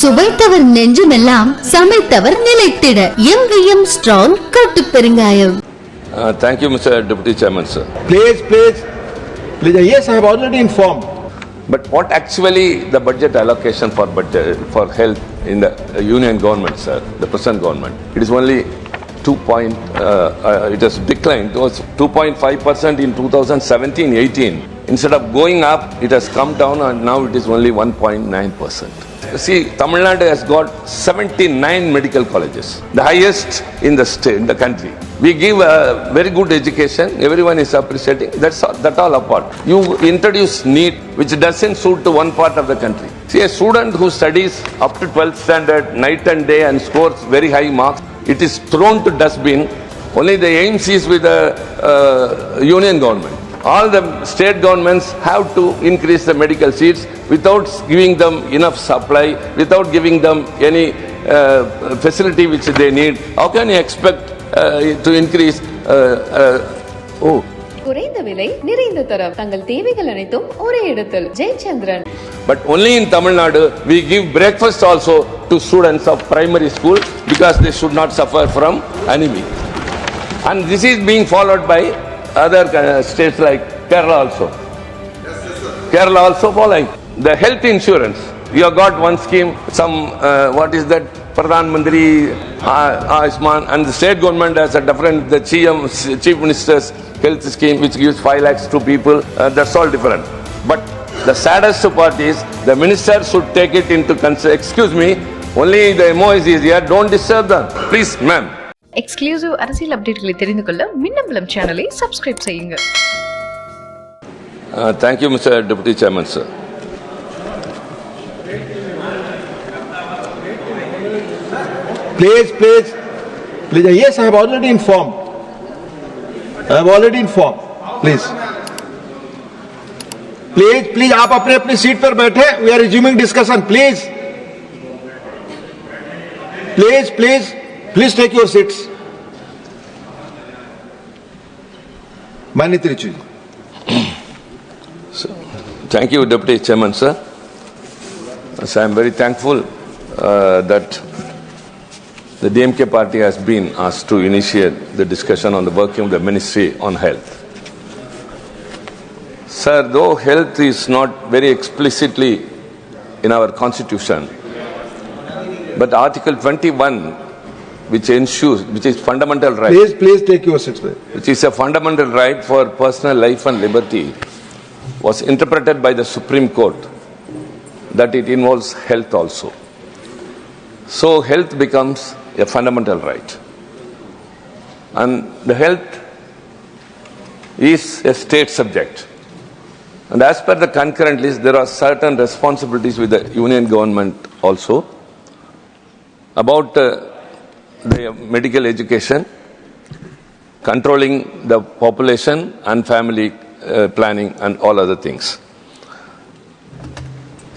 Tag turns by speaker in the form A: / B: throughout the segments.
A: சுவைத்தவர் நெஞ்சுமெல்லாம் சமைத்தவர் நிலைத்திட எங்கேயும் ஸ்ட்ராங் கட்டு பெருங்காயம்.
B: Thank you, Mr. Deputy Chairman, sir.
C: Please. Yes, I have already informed.
B: But what actually the budget allocation for health in the union government, sir, the present government? It is only it has declined. It was 2.5% in 2017-18. Instead of going up, it has come down and now it is only 1.9%. See, Tamil Nadu has got 79 medical colleges, the highest in the state, in the country. We give a very good education. Everyone is appreciating. That all apart. You introduce NEET, which doesn't suit to one part of the country. See, a student who studies up to 12th standard, night and day, and scores very high marks, it is thrown to dustbin. Only the aims is with the union government. All the state governments have to increase the medical seats without giving them enough supply, without giving them any facility which they need. How can you expect to increase?
D: குறைந்த விலை நிறைந்த தரம் தங்கள் தேவைகள் அனைத்தும் ஒரே இடத்தில் Jayachandran.
B: But only in Tamil Nadu we give breakfast also to students of primary school because they should not suffer from anemia. And this is being followed by other states like Kerala also. Kerala also following. The health insurance, you have got one scheme, some what is that, Pradhan Mantri Ayushman, and the state government has a different, the chief minister's health scheme which gives 5 lakhs to people. That's all different. But the saddest part is the minister should take it into consideration. Excuse me, only the MOs is here, don't disturb them. Please, ma'am.
D: Exclusive அரசியல் அப்டேட்களை தெரிந்து கொள்ள மின்னம்பலம் சேனலை subscribe செய்யுங்க.
B: Thank you, Mr. Deputy Chairman, sir.
C: Please. Yes, I have already informed. Please, आप अपने अपनी seat पर बैठे. We are resuming discussion. Please take your seats. Mani Trichy.
B: Thank you, Deputy Chairman, sir. So I am very thankful that the DMK party has been asked to initiate the discussion on the working of the Ministry on Health. Sir, though health is not very explicitly in our constitution, but Article 21, which is fundamental right.
C: Please take your seats.
B: Which is a fundamental right for personal life and liberty, was interpreted by the Supreme Court that it involves health also. So health becomes a fundamental right. And the health is a state subject. And as per the concurrent list, there are certain responsibilities with the union government also about the medical education, controlling the population and family planning and all other things.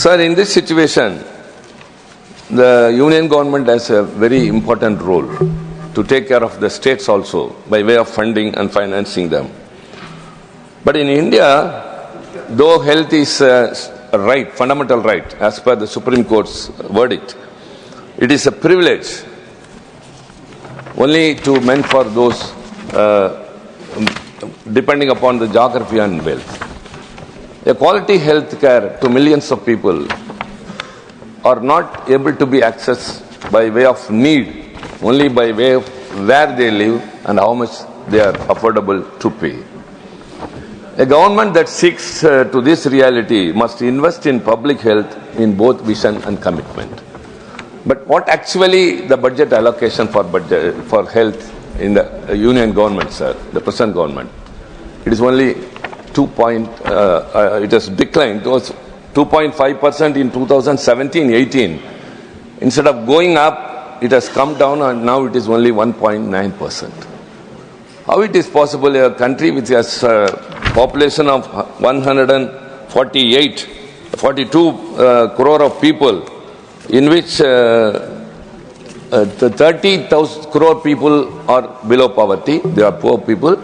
B: Sir, in this situation, the union government has a very important role to take care of the states also by way of funding and financing them. But in India, though health is a right, fundamental right, as per the Supreme Court's verdict, it is a privilege only to meant for those depending upon the geography and wealth. A quality health care to millions of people are not able to be accessed by way of need, only by way of where they live and how much they are affordable to pay. A government that seeks to this reality must invest in public health in both vision and commitment. But what actually the budget allocation for health in the union government, sir, the present government? It is only it has declined. It was 2.5% in 2017-18. Instead of going up, it has come down and now it is only 1.9%. How it is possible a country which has a population of 42 crore of people, in which 30,000 crore people are below poverty, they are poor people,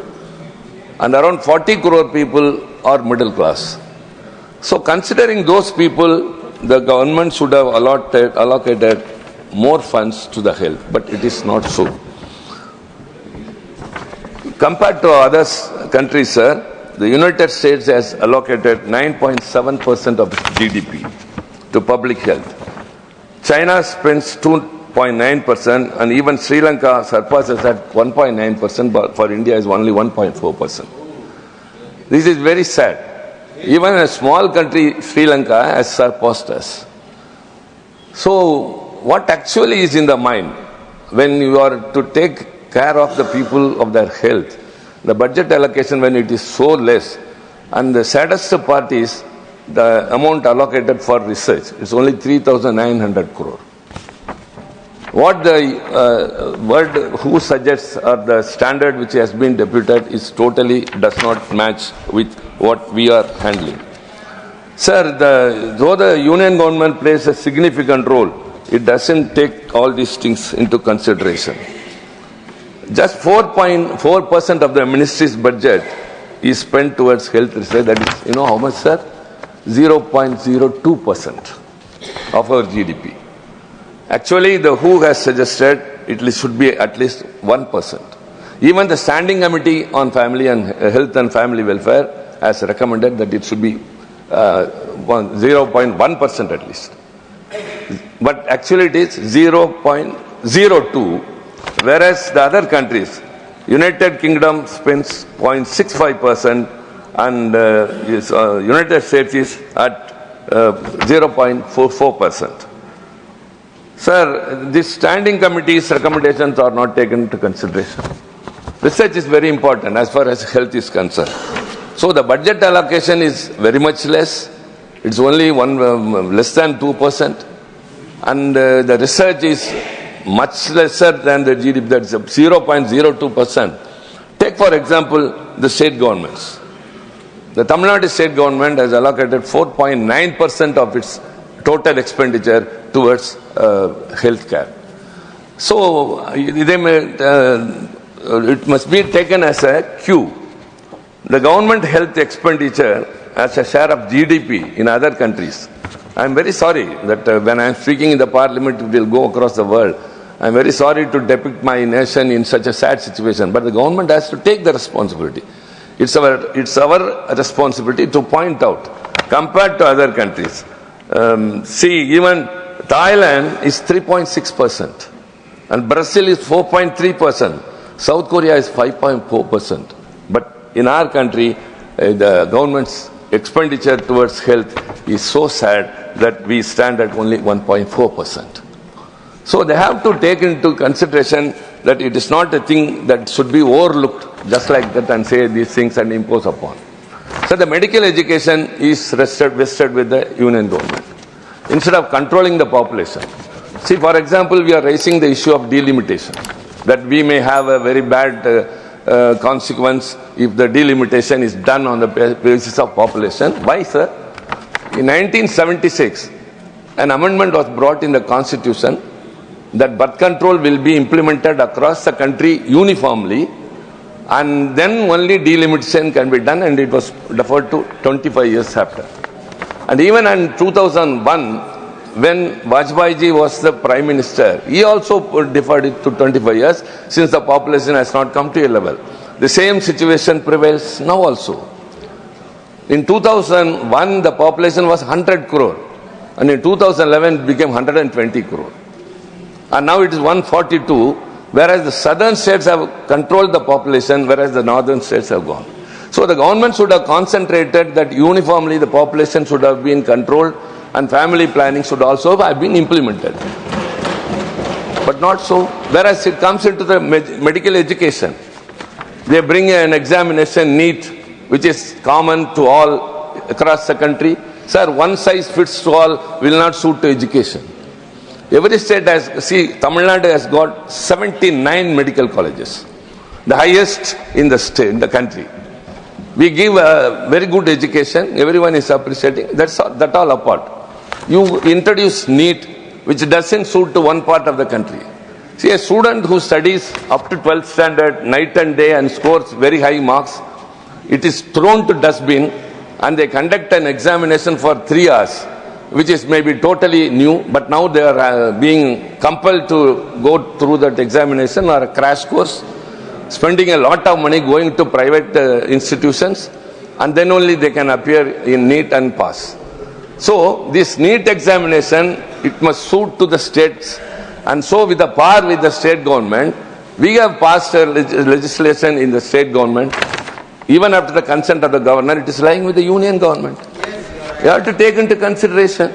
B: and around 40 crore people are middle class. So considering those people, the government should have allocated more funds to the health, but it is not so. Compared to other countries, sir, the United States has allocated 9.7% of its GDP to public health. China spends 2.9%, and even Sri Lanka surpasses at 1.9%, but for India is only 1.4%. This is very sad. Even a small country, Sri Lanka, has surpassed us. So, what actually is in the mind when you are to take care of the people of their health? The budget allocation, when it is so less, and the saddest part is the amount allocated for research is only 3,900 crore. What the word who suggests or the standard which has been deputed is totally does not match with what we are handling. Sir, though the union government plays a significant role, it doesn't take all these things into consideration. Just 4.4% of the ministry's budget is spent towards health research. That is, you know how much, sir? 0.02% of our GDP. Actually, the WHO has suggested it should be at least 1%. Even the Standing Committee on Family and Health and Family Welfare has recommended that it should be 0.1% at least. But actually it is 0.02, whereas the other countries, United Kingdom spends 0.65% and United States is at 0.44%. Sir, this standing committee's recommendations are not taken into consideration. Research is very important as far as health is concerned. So the budget allocation is very much less. It's only less than 2%. And the research is much lesser than the GDP, that's 0.02%. Take, for example, the state governments. The Tamil Nadu state government has allocated 4.9% of its total expenditure towards health care. So it must be taken as a cue. The government health expenditure as a share of GDP in other countries. I am very sorry that when I am speaking in the parliament, it will go across the world. I am very sorry to depict my nation in such a sad situation, but the government has to take the responsibility. It's our responsibility to point out, compared to other countries. See, even Thailand is 3.6%, and Brazil is 4.3%. South Korea is 5.4%. But in our country, the government's expenditure towards health is so sad that we stand at only 1.4%. So they have to take into consideration that it is not a thing that should be overlooked just like that and say these things and impose upon. So the medical education is vested with the union government instead of controlling the population. See, for example, we are raising the issue of delimitation, that we may have a very bad consequence if the delimitation is done on the basis of population. Why, sir? In 1976, an amendment was brought in the constitution that birth control will be implemented across the country uniformly, and then only delimitation can be done, and it was deferred to 25 years after. And even in 2001, when Vajpayee ji was the Prime Minister, he also deferred it to 25 years since the population has not come to a level. The same situation prevails now also. In 2001, the population was 100 crore, and in 2011 it became 120 crore. And now it is 142, whereas the southern states have controlled the population, whereas the northern states have gone. So the government should have concentrated that uniformly the population should have been controlled, and family planning should also have been implemented. But not so. Whereas it comes into the medical education, they bring an examination NEET, which is common to all across the country. Sir, one size fits to all will not suit to education. Every state has, see, Tamil Nadu has got 79 medical colleges, the highest in the state, in the country. We give a very good education, everyone is appreciating, that all apart. You introduce NEET, which doesn't suit to one part of the country. See, a student who studies up to 12th standard, night and day, and scores very high marks, it is thrown to dustbin, and they conduct an examination for 3 hours. which is maybe totally new, but now they are being compelled to go through that examination or a crash course, spending a lot of money going to private institutions, and then only they can appear in NEET and pass. So this NEET examination, it must suit to the states, and so with the par with the state government, we have passed a legislation in the state government. Even after the consent of the governor, it is lying with the union government. You have to take into consideration.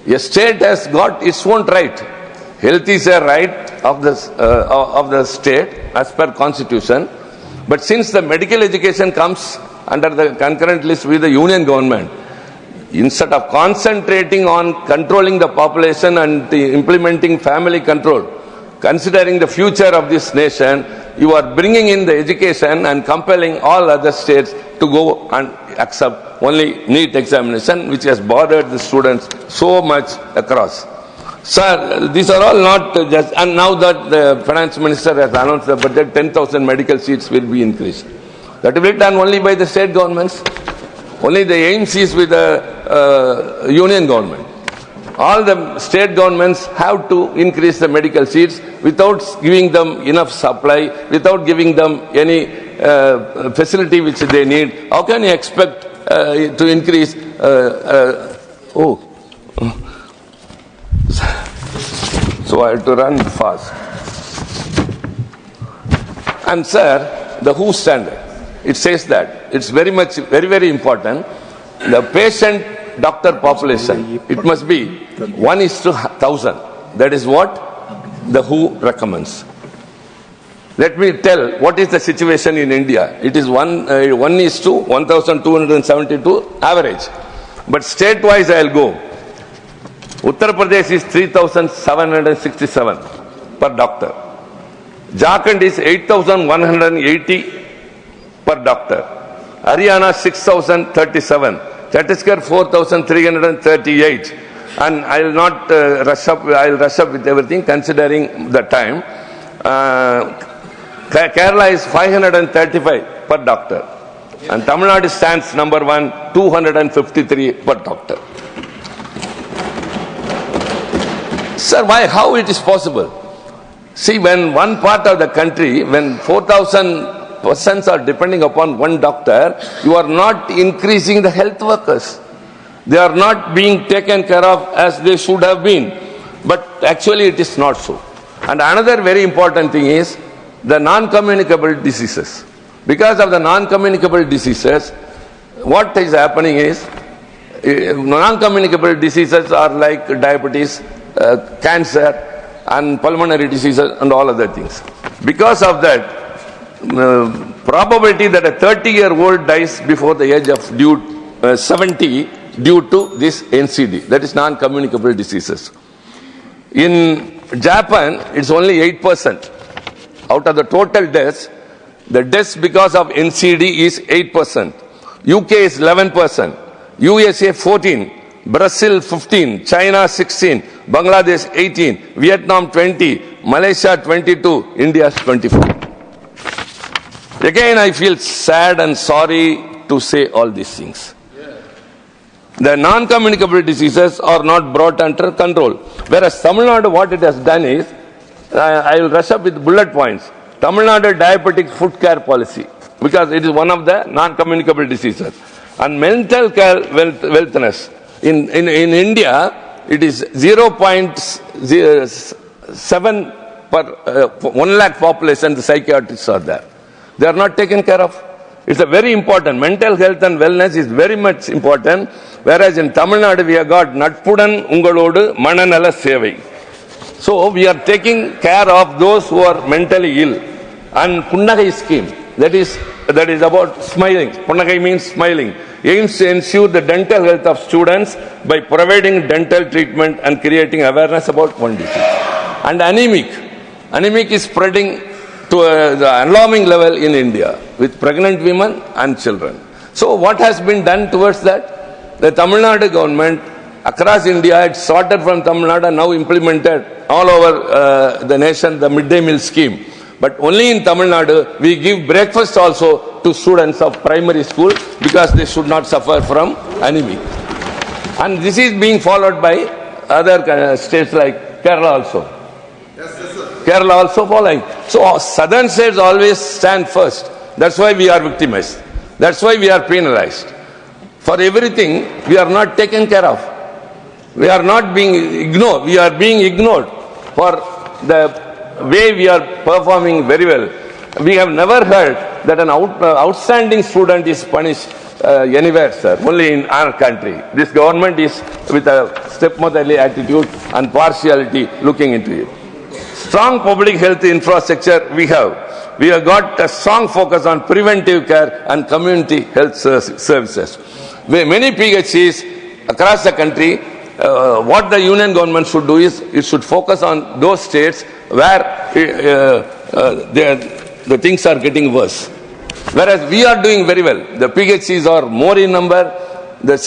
B: A state has got its own right. Health is a right of the state as per constitution. But since the medical education comes under the concurrent list with the union government, instead of concentrating on controlling the population and implementing family control, considering the future of this nation, you are bringing in the education and compelling all other states to go and accept only NEET examination, which has bothered the students so much across. Sir, these are all not just, and now that the finance minister has announced the budget, 10,000 medical seats will be increased. That will be done only by the state governments. Only the aims is with the union government. All the state governments have to increase the medical seats without giving them enough supply, without giving them any facility which they need. How can you expect to increase? So I have to run fast. And sir, the WHO standard, it says that it's very very important. The patient-doctor population, it must be 1:1,000. That is what the WHO recommends. Let me tell what is the situation in India. It is 1:1,272 average. But state-wise I will go. Uttar Pradesh is 3,767 per doctor. Jharkhand is 8,180 per doctor. Haryana 6,037. Chhattisgarh 4,338. And I will not rush up. I will rush up with everything considering the time. Kerala is 535 per doctor, and Tamil Nadu stands number 1, 253 per doctor. Sir, why? How it is possible? See, when one part of the country, when 4,000 persons are depending upon one doctor, you are not increasing the health workers. They are not being taken care of as they should have been. But actually it is not so. And another very important thing is the non-communicable diseases. Because of the non-communicable diseases, what is happening is, non-communicable diseases are like diabetes, cancer, and pulmonary diseases and all other things. Because of that, probability that a 30-year-old dies before the age of 70 due to this NCD, that is non-communicable diseases. In Japan, it's only 8%. Out of the total deaths, the deaths because of NCD is 8%. UK is 11%. USA 14%. Brazil 15%. China 16%. Bangladesh 18%. Vietnam 20%. Malaysia 22%. India 24%. Again, I feel sad and sorry to say all these things. The non-communicable diseases are not brought under control. Whereas Tamil Nadu, what it has done is, I will rush up with bullet points. Tamil Nadu diabetic foot care policy, because it is one of the non-communicable diseases. And mental care wellness. In India, it is 0.07 per 1 lakh population, the psychiatrists are there. They are not taken care of. It's a very important. Mental health and wellness is very much important. Whereas in Tamil Nadu, we have got Natpudan Ungalodu Mananala Sevai. So we are taking care of those who are mentally ill. And Punnagai scheme, that is about smiling. Punnagai means smiling. Aims to ensure the dental health of students by providing dental treatment and creating awareness about one disease. And anemic. Anemic is spreading to the alarming level in India with pregnant women and children. So what has been done towards that? The Tamil Nadu government across India, it started from Tamil Nadu and now implemented all over the nation the midday meal scheme. But only in Tamil Nadu we give breakfast also to students of primary school because they should not suffer from anemia. And this is being followed by other states like Kerala also. Kerala also following. So southern states always stand first. That's why we are victimized. That's why we are penalized. For everything, we are not taken care of. We are not being ignored. We are being ignored for the way we are performing very well. We have never heard that an outstanding student is punished anywhere, sir. Only in our country. This government is with a stepmotherly attitude and partiality looking into it. Strong public health infrastructure we have. We have got a strong focus on preventive care and community health services. Many PHCs across the country, what the union government should do is, it should focus on those states where the things are getting worse. Whereas we are doing very well. The PHCs are more in number. The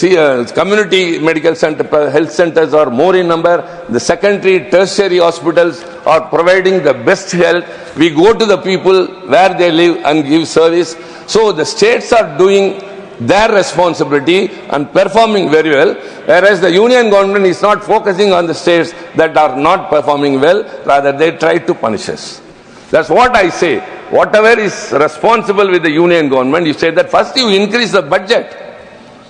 B: community medical center, health centers are more in number. The secondary, tertiary hospitals are providing the best health. We go to the people where they live and give service. So the states are doing their responsibility and performing very well, whereas the union government is not focusing on the states that are not performing well, rather they try to punish us. That's what I say. Whatever is responsible with the union government, you say that first you increase the budget.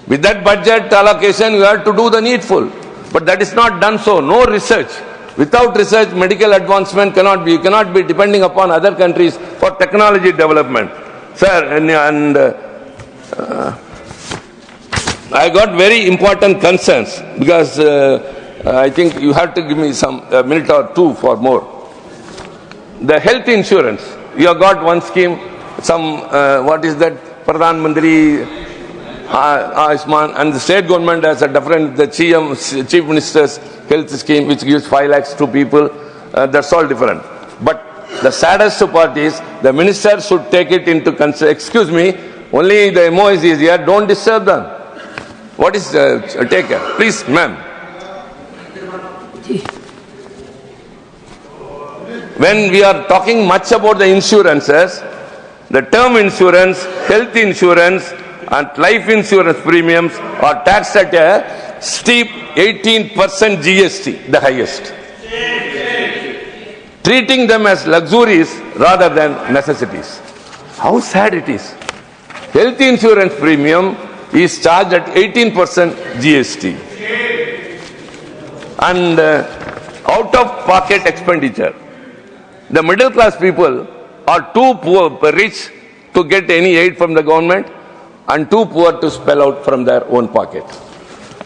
B: With that budget allocation, you have to do the needful. But that is not done so. No research. Without research, medical advancement cannot be. You cannot be depending upon other countries for technology development. Sir, I got very important concerns because I think you have to give me some minute or two for more. The health insurance. You have got one scheme, what is that, Pradhan Mantri Ayushman, and the state government has a different, the Chief Minister's health scheme which gives 5 lakhs to people. That's all different. But the saddest part is the minister should take it into consideration. Excuse me, only the MOs is here, don't disturb them. What is take care? Please, ma'am. When we are talking much about the insurances, the term insurance, health insurance and life insurance premiums are taxed at a steep 18% GST, the highest. Treating them as luxuries rather than necessities. How sad it is. Health insurance premium is charged at 18% GST. And out-of-pocket expenditure. The middle class people are too rich to get any aid from the government and too poor to spell out from their own pocket.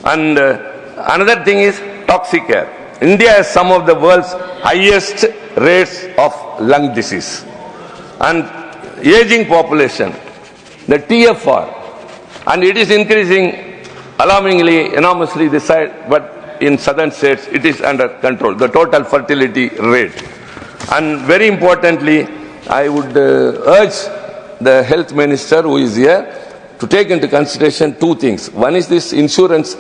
B: And another thing is toxic air. India has some of the world's highest rates of lung disease. And aging population, the TFR, and it is increasing alarmingly, enormously this side, but in southern states it is under control, the total fertility rate. And very importantly, I would urge the health minister who is here to take into consideration two things. One is this insurance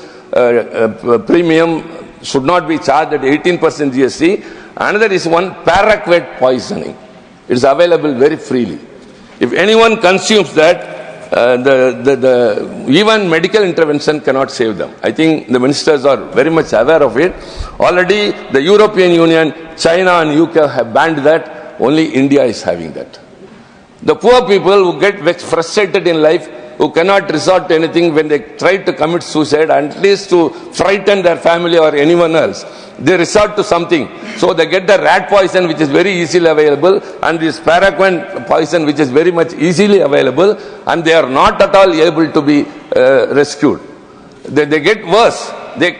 B: premium should not be charged at 18% GST. Another is one paraquat poisoning. It is available very freely. If anyone consumes that, even medical intervention cannot save them. I think the ministers are very much aware of it. Already the European Union, China and UK have banned that. Only India is having that. The poor people who get frustrated in life, who cannot resort to anything when they try to commit suicide, at least to frighten their family or anyone else, they resort to something. So they get the rat poison which is very easily available and this paraquat poison which is very much easily available, and they are not at all able to be rescued. They get worse. They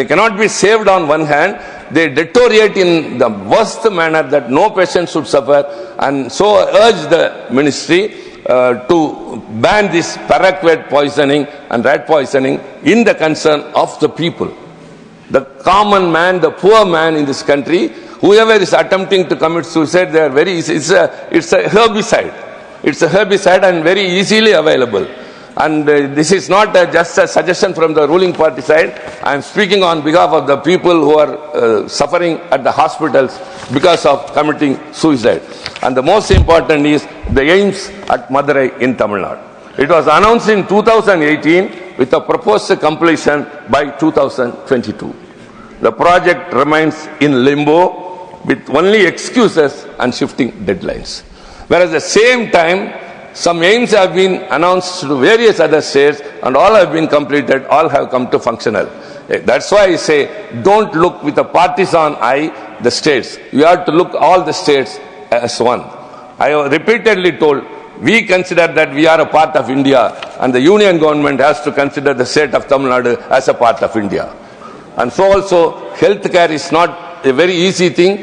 B: cannot be saved on one hand. They deteriorate in the worst manner that no patient should suffer, and so I urge the ministry to ban this paraquat poisoning and rat poisoning in the concern of the people. The common man, the poor man in this country, whoever is attempting to commit suicide, they are very easy. It's a herbicide. It's a herbicide and very easily available. And this is not just a suggestion from the ruling party side. I am speaking on behalf of the people who are suffering at the hospitals because of committing suicide. And the most important is the AIIMS at Madurai in Tamil Nadu. It was announced in 2018. with a proposed completion by 2022. The project remains in limbo with only excuses and shifting deadlines. Whereas at the same time, some aims have been announced to various other states and all have been completed, all have come to functional. That's why I say, don't look with a partisan eye the states. You have to look all the states as one. I have repeatedly told, we consider that we are a part of India and the union government has to consider the state of Tamil Nadu as a part of India. And so also, healthcare is not a very easy thing.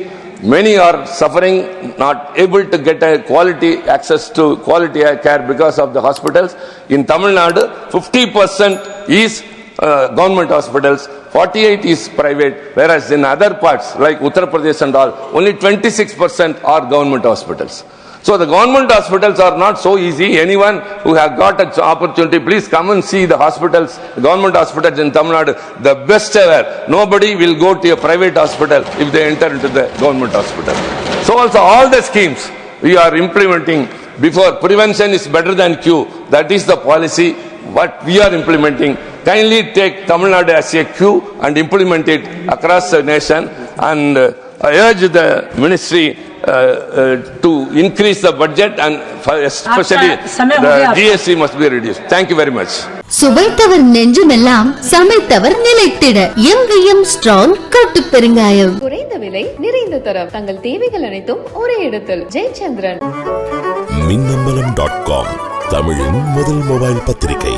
B: Many are suffering, not able to get a quality access to quality care because of the hospitals. In Tamil Nadu, 50% is government hospitals, 48 is private, whereas in other parts like Uttar Pradesh and all, only 26% are government hospitals. So the government hospitals are not so easy. Anyone who has got an opportunity, please come and see the hospitals, the government hospitals in Tamil Nadu, the best ever. Nobody will go to a private hospital if they enter into the government hospital. So also all the schemes we are implementing before, prevention is better than cure. That is the policy what we are implementing. Kindly take Tamil Nadu as a cue and implement it across the nation, and I urge the ministry to increase the budget and especially the GST must be reduced. Thank you very much.
A: சுவைத்தவர் நெஞ்சுமெல்லாம் சமைத்தவர் நிலைத்திட எங்கேயும் strong கட்டு பெருங்காயம்.
D: குறைந்த விலை நிறைந்த தரம், தங்கள் தேவைகள் அனைத்தும் ஒரே இடத்தில். ஜெயச்சந்திரன்.
E: Minnambalam.com, தமிழின் முதல் மொபைல் பத்திரிகை.